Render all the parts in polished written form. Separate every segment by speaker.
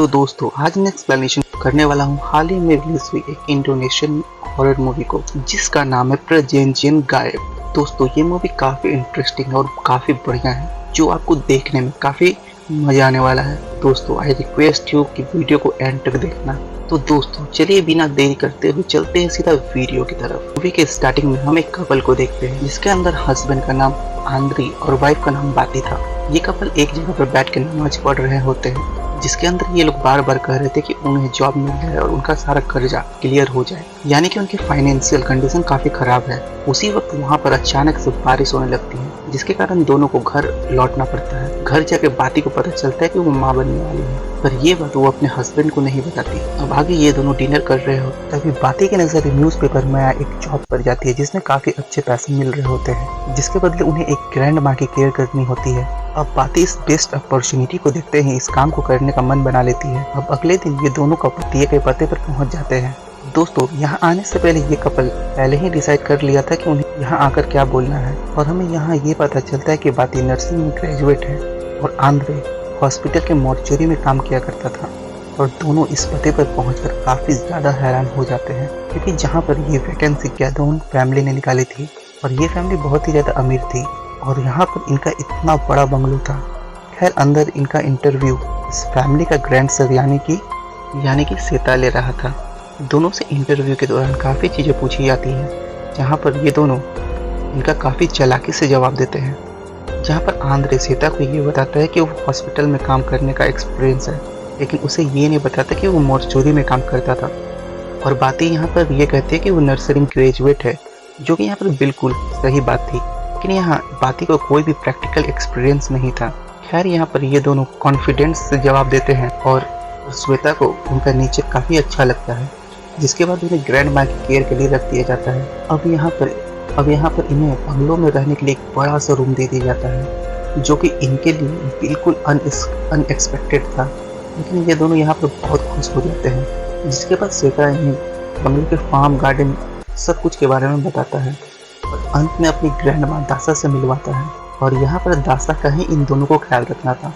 Speaker 1: तो दोस्तों आज मैं एक्सप्लेनेशन करने वाला हूँ हाल ही में रिलीज हुई एक इंडोनेशियन हॉरर मूवी को जिसका नाम है प्रजेंजियन गायब। दोस्तों ये मूवी काफ़ी इंटरेस्टिंग और काफ़ी बढ़िया है जो आपको देखने में काफ़ी मजा आने वाला है। दोस्तों आई रिक्वेस्ट यू कि वीडियो को एंड तक देखना। तो दोस्तों चलिए बिना देरी करते हुए चलते हैं सीधा वीडियो की तरफ। मूवी के स्टार्टिंग में हम एक कपल को देखते हैं जिसके अंदर हस्बैंड का नाम आंद्री और वाइफ का नाम बाती था। ये कपल एक जगह पर बैठ कर नमाज पढ़ रहे होते हैं जिसके अंदर ये लोग बार बार कह रहे थे कि उन्हें जॉब मिल जाए और उनका सारा कर्जा क्लियर हो जाए, यानी कि उनकी फाइनेंशियल कंडीशन काफी खराब है। उसी वक्त वहाँ पर अचानक से बारिश होने लगती है जिसके कारण दोनों को घर लौटना पड़ता है। घर जाके बाती को पता चलता है कि वो माँ बनने वाली है, पर ये बात वो अपने हस्बैंड को नहीं बताती। अब आगे ये दोनों डिनर कर रहे हो तभी बाती की नजर न्यूज़पेपर में एक जॉब पर जाती है जिसमें काफी अच्छे पैसे मिल रहे होते हैं, जिसके बदले उन्हें एक ग्रैंड माँ की केयर करनी होती है। अब बाती इस बेस्ट अपॉर्चुनिटी को देखते ही इस काम को करने का मन बना लेती है। अब अगले दिन ये दोनों कपल दिए गए पते पर पहुंच जाते हैं। दोस्तों यहाँ आने से पहले ये कपल पहले ही डिसाइड कर लिया था कि उन्हें यहाँ आकर क्या बोलना है, और हमें यहाँ ये पता चलता है कि बाती नर्सिंग में ग्रेजुएट है और आंद्रे हॉस्पिटल के मॉर्चरी में काम किया करता था। और दोनों इस पते पर पहुंचकर काफी ज्यादा हैरान हो जाते हैं क्योंकि जहाँ पर ये वैकेंसी गैदोन फैमिली ने निकाली थी और ये फैमिली बहुत ही ज्यादा अमीर थी और यहाँ पर इनका इतना बड़ा बंगलो था। खैर अंदर इनका इंटरव्यू इस फैमिली का ग्रैंड सर यानी कि सीता ले रहा था। दोनों से इंटरव्यू के दौरान काफ़ी चीज़ें पूछी जाती हैं जहाँ पर ये दोनों इनका काफ़ी चालाकी से जवाब देते हैं। जहाँ पर आंद्रे सीता को ये बताता है कि वो हॉस्पिटल में काम करने का एक्सपीरियंस है, लेकिन उसे ये नहीं बताता कि वो मॉर्चरी में काम करता था। और बातें यहाँ पर ये कहती है कि वो नर्सिंग ग्रेजुएट है, जो कि यहाँ पर बिल्कुल सही बात थी, लेकिन यहाँ बाती को कोई भी प्रैक्टिकल एक्सपीरियंस नहीं था। खैर यहाँ पर ये दोनों कॉन्फिडेंस से जवाब देते हैं और श्वेता को उनका नेचर काफ़ी अच्छा लगता है, जिसके बाद उन्हें ग्रैंड माँ की केयर के लिए रख दिया जाता है। अब यहाँ पर इन्हें बंगलों में रहने के लिए एक बड़ा सा रूम दे दिया जाता है जो कि इनके लिए बिल्कुल अनएक्सपेक्टेड था, लेकिन ये दोनों यहाँ पर बहुत खुश हो जाते हैं। जिसके बाद श्वेता इन्हें बंगले के फार्म गार्डन सब कुछ के बारे में बताता है और अंत में अपनी ग्रैंड माँ दासा से मिलवाता है। और यहाँ पर दासा का ही इन दोनों को ख्याल रखना था।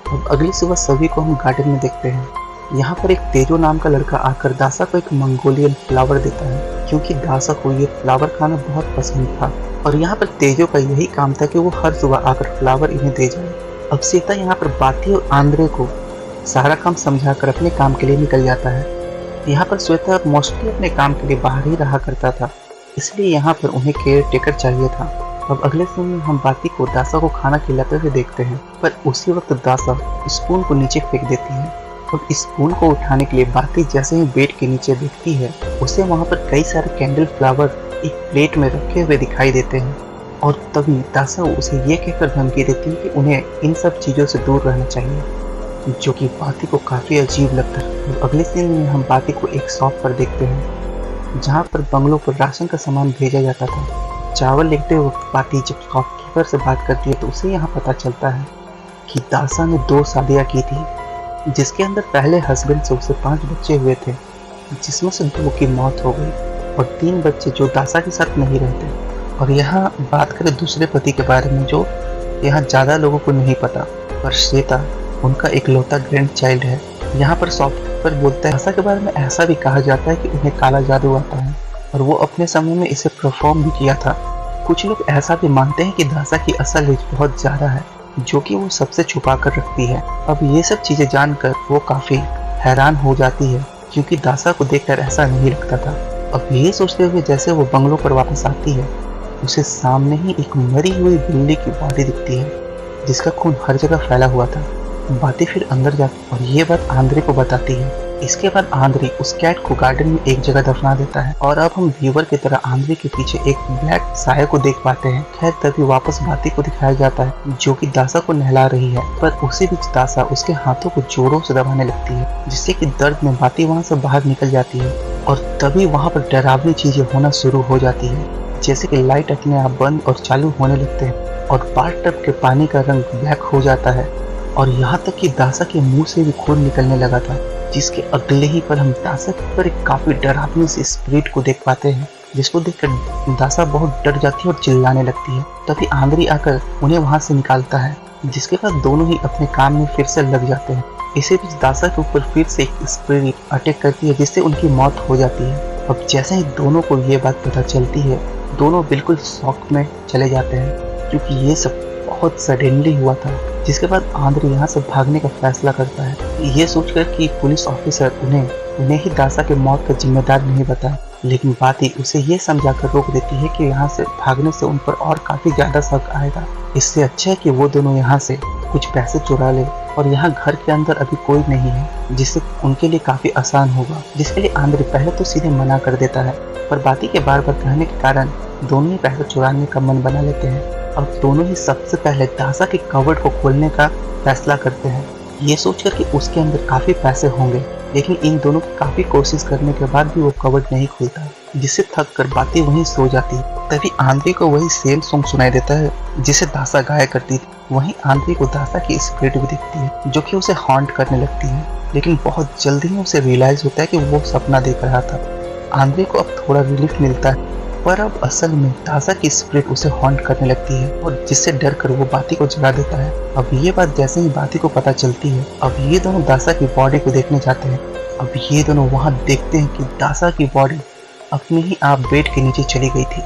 Speaker 1: अब अगली सुबह सभी को हम गार्डन में देखते हैं। यहाँ पर एक तेजो नाम का लड़का आकर दासा को एक मंगोलियन फ्लावर देता है क्योंकि दासा को ये फ्लावर खाना बहुत पसंद था। और यहाँ पर तेजो का यही काम था कि वो हर सुबह आकर फ्लावर इन्हें दे जाए। अब सीता यहाँ पर बाती और आंद्रे को सारा काम समझाकर अपने काम के लिए निकल जाता है। यहाँ पर श्वेता मोस्टली अपने काम के लिए बाहर ही रहा करता था, इसलिए यहाँ पर उन्हें केयर टेकर चाहिए था। अब अगले सीन में हम बाती को दासा को खाना खिलाते हुए देखते हैं, पर उसी वक्त दासा स्पून को नीचे फेंक देती है और स्पून को उठाने के लिए बाती जैसे ही बेड के नीचे देखती है उसे वहाँ पर कई सारे कैंडल फ्लावर एक प्लेट में रखे हुए दिखाई देते हैं। और तभी दासा उसे ये कहकर धमकी देती है कि उन्हें इन सब चीज़ों से दूर रहना चाहिए, जो कि बाती को काफ़ी अजीब लगता है। अगले सीन में हम बाती को एक शॉप पर देखते हैं जहाँ पर बंगलों पर राशन का सामान भेजा जाता था। चावल लेते वक्त बाती जब शॉपकीपर से बात करती है तो उसे यहाँ पता चलता है कि दासा ने 2 शादियाँ की थी, जिसके अंदर पहले हस्बैंड से उसे 5 बच्चे हुए थे, जिसमें से 2 की मौत हो गई और 3 बच्चे जो दासा के साथ नहीं रहते। और यहाँ बात करें दूसरे पति के बारे में जो यहाँ ज़्यादा लोगों को नहीं पता, पर श्वेता उनका इकलौता ग्रैंड चाइल्ड है। यहाँ पर शॉपकीपर बोलता है दासा के बारे में ऐसा भी कहा जाता है कि उन्हें काला जादू आता है और वो अपने समय में इसे परफॉर्म भी किया था। कुछ लोग ऐसा भी मानते हैं कि दासा की असल एज बहुत ज़्यादा है जो कि वो सबसे छुपा कर रखती है। अब ये सब चीज़ें जानकर वो काफ़ी हैरान हो जाती है क्योंकि दासा को देखकर ऐसा नहीं लगता था। अब ये सोचते हुए जैसे वो बंगलों पर वापस आती है उसे सामने ही एक मरी हुई बिल्ली की बॉडी दिखती है जिसका खून हर जगह फैला हुआ था। बातें फिर अंदर जाती और ये बात आंद्रे को बताती है। इसके बाद आंद्रे उस कैट को गार्डन में एक जगह दफना देता है और अब हम व्यूवर की तरह आंद्रे के पीछे एक ब्लैक साया को देख पाते हैं। खैर तभी वापस बाती को दिखाया जाता है जो कि दासा को नहला रही है, पर उसी बीच दासा उसके हाथों को जोरों से दबाने लगती है जिससे कि दर्द में बाती वहां से बाहर निकल जाती है। और तभी वहां पर डरावनी चीजें होना शुरू हो जाती है, जैसे कि लाइट अपने आप बंद और चालू होने लगते हैं और बाथटब के पानी का रंग ब्लैक हो जाता है और यहाँ तक कि दासा के मुंह से भी खून निकलने लगा था। जिसके अगले ही पर हम दासा पर एक काफी डरावनी सी स्पिरिट को देख पाते हैं, जिसको देखकर दासा बहुत डर जाती है और चिल्लाने लगती है। तभी आंद्री आकर उन्हें वहां से निकालता है, जिसके बाद दोनों ही अपने काम में फिर से लग जाते हैं। इसी बीच दासा के ऊपर फिर से एक स्पिरिट अटैक करती है जिससे उनकी मौत हो जाती है। अब जैसे ही दोनों को ये बात पता चलती है, दोनों बिल्कुल शॉक में चले जाते हैं क्योंकि ये सब बहुत सडनली हुआ था। जिसके बाद आंद्रे यहाँ से भागने का फैसला करता है, ये सोचकर कि पुलिस ऑफिसर उन्हें ही दासा के मौत का जिम्मेदार नहीं बताए। लेकिन बात ही उसे ये समझाकर रोक देती है कि यहाँ से भागने से उन पर और काफी ज्यादा शक आएगा। इससे अच्छा है कि वो दोनों यहाँ से कुछ पैसे चुरा ले और यहाँ घर के अंदर अभी कोई नहीं है, जिससे उनके लिए काफी आसान होगा। जिसके लिए आंद्रे पहले तो सीधे मना कर देता है, पर बाती के बार बार कहने के कारण दोनों ही पैसे चुराने का मन बना लेते हैं। अब दोनों ही सबसे पहले दासा के कवर्ड को खोलने का फैसला करते हैं, ये सोचकर कि उसके अंदर काफी पैसे होंगे। लेकिन इन दोनों की काफी कोशिश करने के बाद भी वो कवर्ड नहीं खुलता, जिससे थक कर बातें वहीं सो जाती। तभी आंद्रे को वही सेम सॉन्ग सुनाई देता है जिसे दासा गाया करती थी। वहीं आंद्रे को दासा की स्पिरिट भी दिखती है जो कि उसे हॉन्ट करने लगती है। लेकिन बहुत जल्दी ही उसे रियलाइज होता है कि वो सपना देख रहा था। आंद्रे को अब थोड़ा रिलीफ मिलता है, पर अब असल में दासा की स्पिरिट उसे हॉन्ट करने लगती है और जिससे डर कर वो बाती को जगा देता है। अब ये बात जैसे ही बाती को पता चलती है, अब ये दोनों दासा की बॉडी को देखने जाते हैं। अब ये दोनों वहाँ देखते हैं कि दासा की बॉडी अपने ही आप बेड के नीचे चली गई थी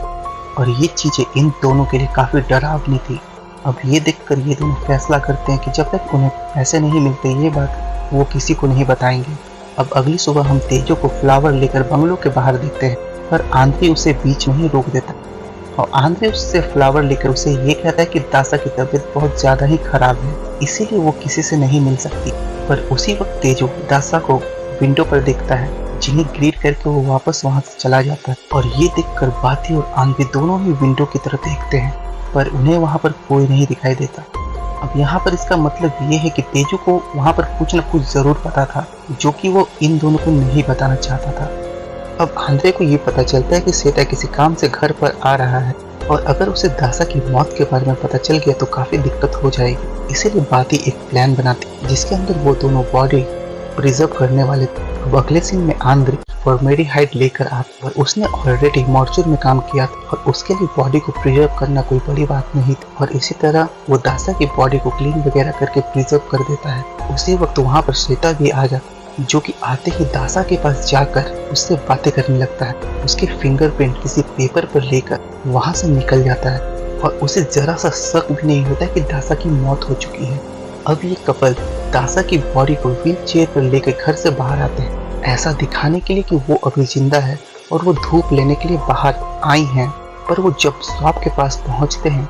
Speaker 1: और ये चीजें इन दोनों के लिए काफी डरावनी थी। अब ये देखकर ये दोनों फैसला करते हैं कि जब तक उन्हें पैसे नहीं मिलते ये बात वो किसी को नहीं बताएंगे। अब अगली सुबह हम तेजो को फ्लावर लेकर बंगलों के बाहर देखते हैं, पर आंद्रे उसे बीच में ही रोक देता और आंद्रे उससे फ्लावर लेकर उसे ये कहता है कि दासा की तबीयत बहुत ज्यादा ही खराब है, इसीलिए वो किसी से नहीं मिल सकती। पर उसी वक्त तेजो दासा को विंडो पर देखता है, जिन्हें ग्रीट करके वो वापस वहां से चला जाता है। और ये देखकर बाती और आंद्रे दोनों ही विंडो की तरफ देखते हैं, पर उन्हें वहां पर कोई नहीं दिखाई देता। अब यहाँ पर इसका मतलब ये है कि तेजो को वहां पर कुछ न कुछ जरूर पता था, जो कि वो इन दोनों को नहीं बताना चाहता था। अब आंद्रे को ये पता चलता है कि श्वेता किसी काम से घर पर आ रहा है और अगर उसे दासा की मौत के बारे में पता चल गया तो काफी दिक्कत हो जाएगी। इसीलिए बाती एक प्लान बनाती जिसके अंदर वो दोनों बॉडी प्रिजर्व करने वाले थे। अब अगले सीन में आंद्रे फॉर्मेल्डिहाइड लेकर आता और उसने ऑलरेडी मॉर्चर में काम किया था और उसके लिए बॉडी को प्रिजर्व करना कोई बड़ी बात नहीं थी। और इसी तरह वो दासा की बॉडी को क्लीन वगैरह करके प्रिजर्व कर देता है। उसी वक्त वहाँ पर श्वेता भी आ जाती, जो कि आते ही दासा के पास जाकर उससे बातें करने लगता है। उसके फिंगरप्रिंट किसी पेपर पर लेकर वहां से निकल जाता है और उसे जरा सा शक भी नहीं होता कि दासा की मौत हो चुकी है। अब ये कपल दासा की बॉडी को व्हील चेयर पर लेकर घर से बाहर आते हैं, ऐसा दिखाने के लिए कि वो अभी जिंदा है और वो धूप लेने के लिए बाहर आई हैं। पर वो जब शॉप के पास पहुंचते हैं,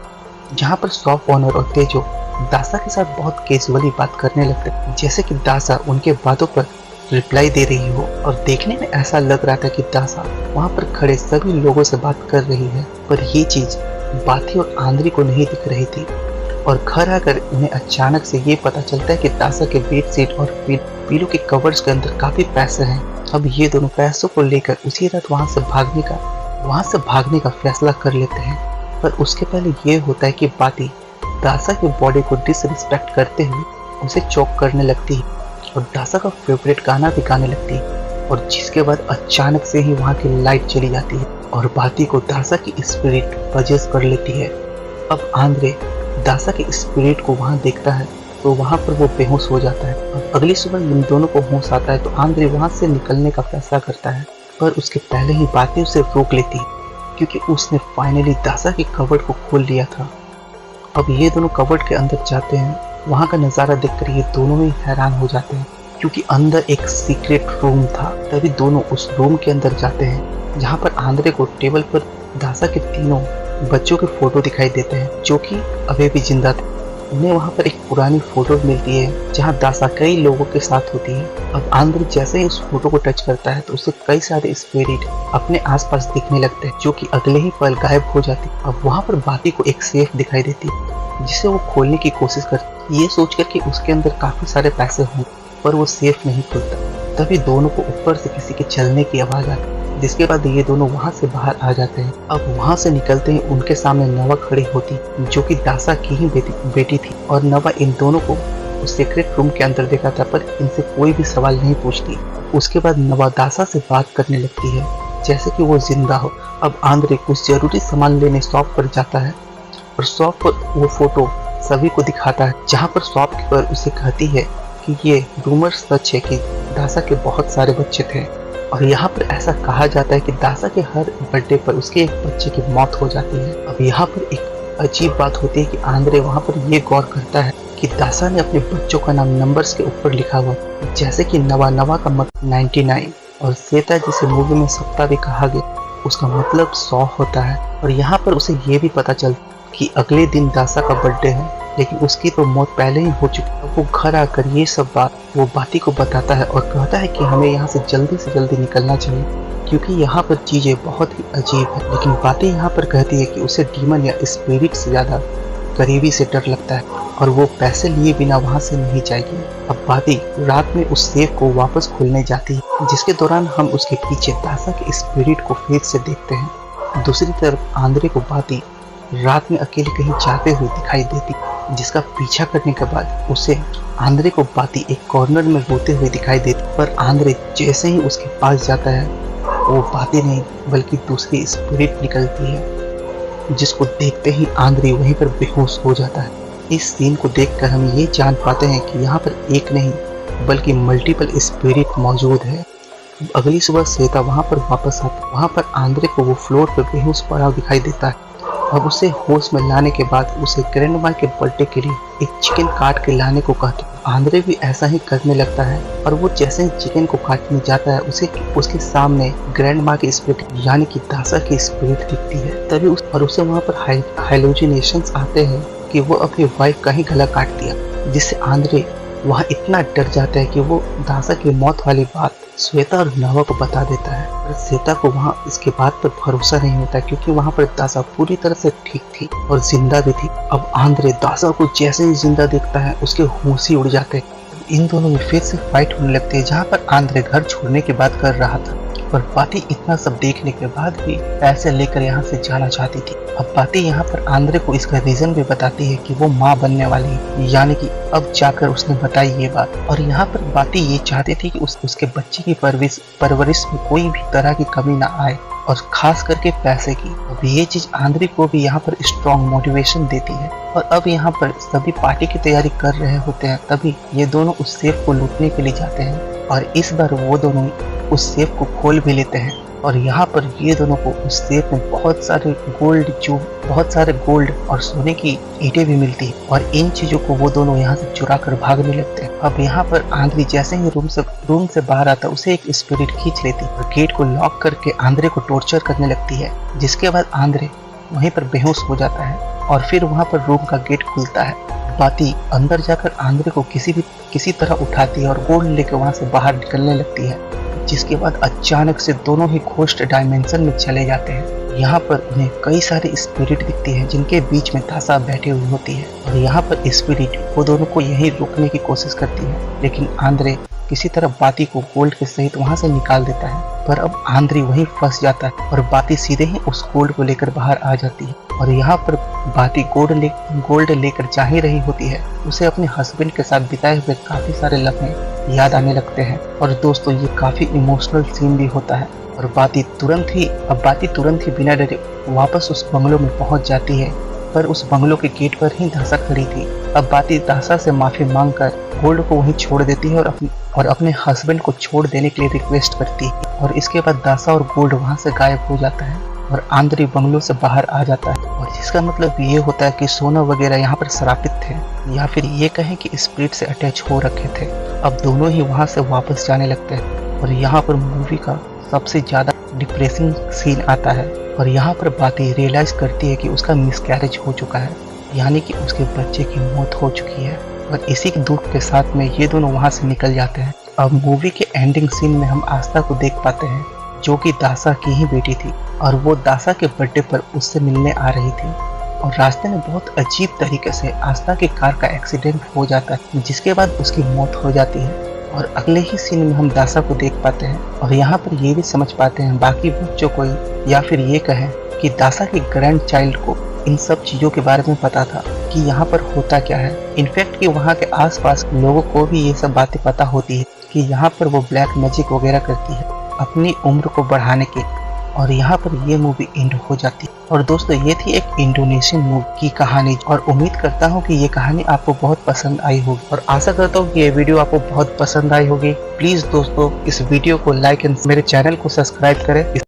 Speaker 1: जहाँ पर शॉप ओनर और तेजो दासा के साथ बहुत कैजुअली बात करने लगते हैं, जैसे कि दासा उनके बातों पर रिप्लाई दे रही हो। और देखने में ऐसा लग रहा था कि दासा वहाँ पर खड़े सभी लोगों से बात कर रही है, पर ये चीज बाती और आंद्रे को नहीं दिख रही थी। और घर आकर उन्हें अचानक से ये पता चलता है कि दासा के बेड शीट और पीलो के कवर्स के अंदर काफी पैसे हैं। अब ये दोनों पैसों को लेकर उसी रात वहाँ से भागने का फैसला कर लेते हैं। पर उसके पहले ये होता है कि बाती दासा की बॉडी को डिसरिस्पेक्ट करते हुए उसे चोक करने लगती है और दासा का फेवरेट गाना भी गाने लगती है। और जिसके बाद अचानक से ही वहाँ की लाइट चली जाती है और बाती को दासा की स्पिरिट पजेस कर लेती है। अब आंद्रे दासा के स्पिरिट को वहाँ देखता है तो वहाँ पर वो बेहोश हो जाता है। अब अगली सुबह इन दोनों को होश आता है तो आंद्रे वहाँ से निकलने का फैसला करता है, पर उसके पहले ही बातें उसे रोक लेती है क्योंकि उसने फाइनली दासा के कवर्ड को खोल लिया था। अब ये दोनों कवर्ड के अंदर जाते हैं। वहाँ का नज़ारा देखकर ये दोनों ही हैरान हो जाते हैं क्योंकि अंदर एक सीक्रेट रूम था। तभी दोनों उस रूम के अंदर जाते हैं जहाँ पर आंद्रे को टेबल पर दासा के तीनों बच्चों के फोटो दिखाई देते हैं जो कि अभी भी जिंदा थे। उन्हें वहाँ पर एक पुरानी फोटो मिलती है जहाँ दासा कई लोगों के साथ होती है। अब आंद्रे जैसे ही उस फोटो को टच करता है तो उसे कई सारे स्पिरिट अपने आसपास दिखने लगते हैं जो कि अगले ही पल गायब हो जाती। अब वहाँ पर बाती को एक सेफ दिखाई देती जिसे वो खोलने की कोशिश करती, ये सोचकर कि उसके अंदर काफी सारे पैसे होंगे, पर वो सेफ नहीं खुलता। तभी दोनों को ऊपर से किसी के चलने की आवाज आती, जिसके बाद ये दोनों वहां से बाहर आ जाते हैं। अब वहां से निकलते ही उनके सामने नवा खड़ी होती जो कि दासा की ही बेटी थी। और नवा इन दोनों को उस सीक्रेट रूम के अंदर देखा था, पर इनसे कोई भी सवाल नहीं पूछती। उसके बाद नवा दासा से बात करने लगती है जैसे कि वो जिंदा हो। अब आंद्रे कुछ जरूरी सामान लेने शॉप पर जाता है और शॉप पर वो फोटो सभी को दिखाता है, जहाँ पर शॉपकीपर उसे कहती है कि ये रूमर सच है कि दासा के बहुत सारे बच्चे थे और यहाँ पर ऐसा कहा जाता है कि दासा के हर बर्थडे पर उसके एक बच्चे की मौत हो जाती है। अब यहाँ पर एक अजीब बात होती है कि आंद्रे वहाँ पर ये गौर करता है कि दासा ने अपने बच्चों का नाम नंबर्स के ऊपर लिखा हुआ, जैसे कि नवा नवा का मतलब 99 और सेता जिसे मूवी में सप्ताह भी कहा गया उसका मतलब 100 होता है। और यहाँ पर उसे ये भी पता चलता कि अगले दिन दासा का बर्थडे है, लेकिन उसकी तो मौत पहले ही हो चुकी है। वो घर आकर ये सब बात वो बाती को बताता है और कहता है कि हमें यहाँ से जल्दी निकलना चाहिए क्योंकि यहाँ पर चीजें बहुत ही अजीब है। लेकिन बाती यहाँ पर कहती है कि उसे डीमन या स्पिरिट से ज्यादा करीबी से डर लगता है और वो पैसे लिए बिना वहाँ से नहीं जाएगी। अब बाती रात में उस सेफ को वापस खोलने जाती है, जिसके दौरान हम उसके पीछे दासा के स्पिरिट को फिर से देखते हैं। दूसरी तरफ आंद्रे को बाती रात में अकेले कहीं जाते हुए दिखाई देती, जिसका पीछा करने के बाद उसे आंद्रे को बाती एक कॉर्नर में रोते हुए दिखाई देती। पर आंद्रे जैसे ही उसके पास जाता है वो बाती नहीं बल्कि दूसरी स्पिरिट निकलती है, जिसको देखते ही आंद्रे वहीं पर बेहोश हो जाता है। इस सीन को देखकर हम ये जान पाते हैं कि यहाँ पर एक नहीं बल्कि मल्टीपल स्पिरिट मौजूद है। अगली सुबह श्वेता वहाँ पर वापस आती, वहाँ पर आंद्रे को वो फ्लोर पर बेहोश पड़ा दिखाई देता है। अब उसे होश में लाने के बाद उसे ग्रैंड माँ के बर्थडे के लिए एक चिकन काट के लाने को कहते। आंद्रे भी ऐसा ही करने लगता है और वो जैसे ही चिकन को काटने जाता है उसके सामने ग्रैंड माँ की स्पिरिट यानी कि दासा की स्पिरिट दिखती है। तभी उसे वहाँ पर हाइलोजिनेशंस आते हैं कि वो अपनी वाइफ का ही गला काट दिया, जिससे आंद्रे वहाँ इतना डर जाता है कि वो दासा की मौत वाली बात श्वेता और नवा को बता देता है। पर श्वेता को वहाँ इसके बात पर भरोसा नहीं होता क्योंकि वहाँ पर दासा पूरी तरह से ठीक थी और जिंदा भी थी। अब आंद्रे दासा को जैसे ही जिंदा देखता है उसके होश ही उड़ जाते हैं। इन दोनों में फिर से फाइट होने लगती है, जहाँ पर आंद्रे घर छोड़ने की बात कर रहा था पर बाती इतना सब देखने के बाद भी पैसे लेकर यहाँ से जाना चाहती थी। अब बाती यहाँ पर आंद्रे को इसका रीजन भी बताती है कि वो माँ बनने वाली है, यानी कि अब जाकर उसने बताई ये बात। और यहाँ पर बाती ये चाहती थी कि उसके बच्चे की परवरिश में कोई भी तरह की कमी ना आए और खास करके पैसे की। अब ये चीज आंद्रे को भी यहाँ पर स्ट्रॉन्ग मोटिवेशन देती है। और अब यहाँ पर सभी पार्टी की तैयारी कर रहे होते हैं, तभी ये दोनों उस सेफ को लूटने के लिए जाते हैं और इस बार वो दोनों उस सेफ को खोल भी लेते हैं। और यहाँ पर ये दोनों को उस सेफ में बहुत सारे गोल्ड और सोने की ईंटें भी मिलती है और इन चीजों को वो दोनों यहाँ से चुरा कर भागने लगते हैं। अब यहाँ पर आंद्रे जैसे ही रूम से बाहर आता उसे एक स्पिरिट खींच लेती और गेट को लॉक करके आंद्रे को टॉर्चर करने लगती है, जिसके बाद आंद्रे वहीं पर बेहोश हो जाता है और फिर वहाँ पर रूम का गेट खुलता है। बाती अंदर जाकर आंद्रे को किसी तरह उठाती है और गोल्ड लेकर वहाँ से बाहर निकलने लगती है, जिसके बाद अचानक से दोनों ही घोस्ट डायमेंशन में चले जाते हैं। यहाँ पर उन्हें कई सारे स्पिरिट दिखती हैं जिनके बीच में दासा बैठी हुई होती है और यहाँ पर स्पिरिट वो दोनों को यहीं रोकने की कोशिश करती है, लेकिन आंद्रे किसी तरह बाती को गोल्ड के सहित वहाँ से निकाल देता है। पर अब आंद्रे वहीं फंस जाता है और बाती सीधे ही उस गोल्ड को लेकर बाहर आ जाती है। और यहाँ पर बाती गोल्ड लेकर जा ही रही होती है, उसे अपने हस्बैंड के साथ बिताए हुए काफी सारे लम्हे याद आने लगते हैं। और दोस्तों ये काफी इमोशनल सीन भी होता है और बाती तुरंत ही बिना डरे वापस उस बंगलों में पहुंच जाती है। पर उस बंगलों के गेट पर ही दासा खड़ी थी। अब बाती दासा से माफी मांगकर गोल्ड को वहीं छोड़ देती है और अपने हस्बैंड को छोड़ देने के लिए रिक्वेस्ट करती है और इसके बाद दासा और गोल्ड वहां से गायब हो जाता है और आंद्रे बंगलों से बाहर आ जाता है। और जिसका मतलब ये होता है कि सोना वगैरह यहाँ पर श्रापित थे या फिर ये कहें कि स्पिरिट से अटैच हो रखे थे। अब दोनों ही वहां से वापस जाने लगते हैं और यहाँ पर मूवी का सबसे ज्यादा डिप्रेसिंग सीन आता है और यहाँ पर बाती रियलाइज करती है कि उसका मिसकैरेज हो चुका है, यानी कि उसके बच्चे की मौत हो चुकी है। और इसी के दुख के साथ में ये दोनों वहां से निकल जाते हैं। अब मूवी के एंडिंग सीन में हम आस्था को देख पाते हैं, जो कि दासा की ही बेटी थी और वो दासा के बर्थडे पर उससे मिलने आ रही थी और रास्ते में बहुत अजीब तरीके से आस्था की कार का एक्सीडेंट हो जाता है, जिसके बाद उसकी मौत हो जाती है। और अगले ही सीन में हम दासा को देख पाते हैं और यहाँ पर ये भी समझ पाते हैं बाकी बच्चों को या फिर ये कहें कि दासा के ग्रैंड चाइल्ड को इन सब चीजों के बारे में पता था कि यहाँ पर होता क्या है। इनफैक्ट कि वहाँ के आसपास लोगों को भी ये सब बातें पता होती है कि यहाँ पर वो ब्लैक मैजिक वगैरह करती है अपनी उम्र को बढ़ाने के। और यहाँ पर ये मूवी एंड हो जाती है। और दोस्तों ये थी एक इंडोनेशियन मूवी की कहानी और उम्मीद करता हूँ कि ये कहानी आपको बहुत पसंद आई होगी और आशा करता हूँ कि ये वीडियो आपको बहुत पसंद आई होगी। प्लीज दोस्तों इस वीडियो को लाइक एंड मेरे चैनल को सब्सक्राइब करें।